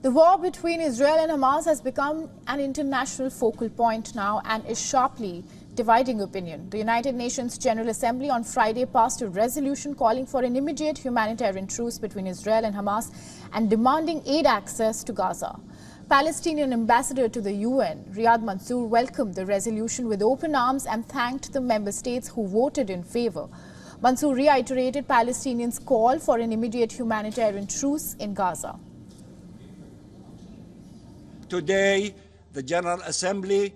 The war between Israel and Hamas has become an international focal point now and is sharply dividing opinion. The United Nations General Assembly on Friday passed a resolution calling for an immediate humanitarian truce between Israel and Hamas and demanding aid access to Gaza. Palestinian ambassador to the UN, Riyad Mansour, welcomed the resolution with open arms and thanked the member states who voted in favor. Mansour reiterated Palestinians' call for an immediate humanitarian truce in Gaza. Today, the General Assembly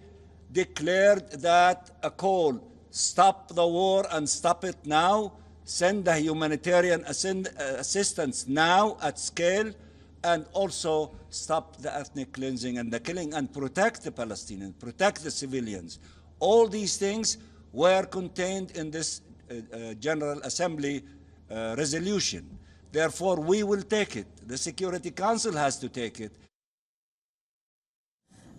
declared that a call, stop the war and stop it now, send the humanitarian assistance now at scale, and also stop the ethnic cleansing and the killing and protect the Palestinians, protect the civilians. All these things were contained in this General Assembly resolution. Therefore, we will take it. The Security Council has to take it.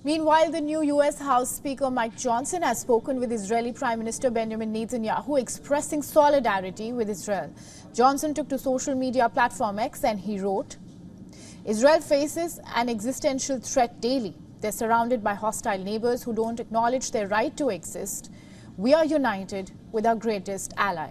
Meanwhile, the new U.S. House Speaker Mike Johnson has spoken with Israeli Prime Minister Benjamin Netanyahu, expressing solidarity with Israel. Johnson took to social media platform X and he wrote, "Israel faces an existential threat daily. They're surrounded by hostile neighbors who don't acknowledge their right to exist. We are united with our greatest ally."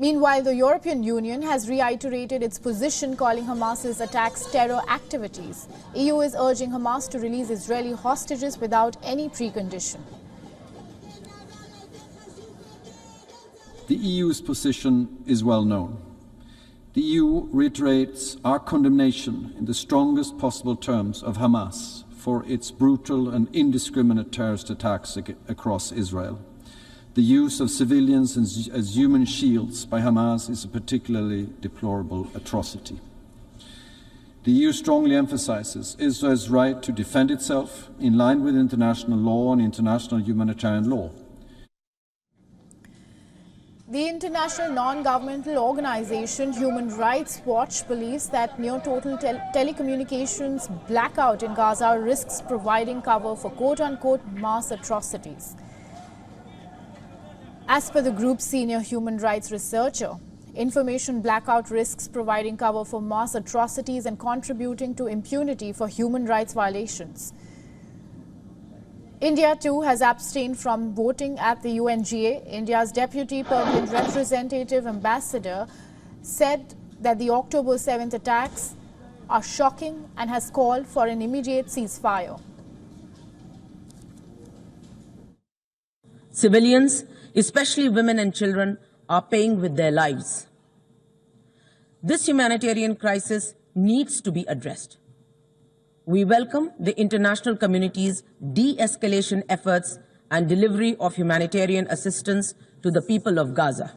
Meanwhile, the European Union has reiterated its position, calling Hamas's attacks terror activities. EU is urging Hamas to release Israeli hostages without any precondition. The EU's position is well known. The EU reiterates our condemnation in the strongest possible terms of Hamas for its brutal and indiscriminate terrorist attacks across Israel. The use of civilians as human shields by Hamas is a particularly deplorable atrocity. The EU strongly emphasizes Israel's right to defend itself in line with international law and international humanitarian law. The international non-governmental organization Human Rights Watch believes that near-total telecommunications blackout in Gaza risks providing cover for quote-unquote mass atrocities. As per the group's senior human rights researcher, information blackout risks providing cover for mass atrocities and contributing to impunity for human rights violations. India too has abstained from voting at the UNGA. India's Deputy Permanent Representative Ambassador said that the October 7th attacks are shocking and has called for an immediate ceasefire. Civilians, especially women and children, are paying with their lives. This humanitarian crisis needs to be addressed. We welcome the international community's de-escalation efforts and delivery of humanitarian assistance to the people of Gaza.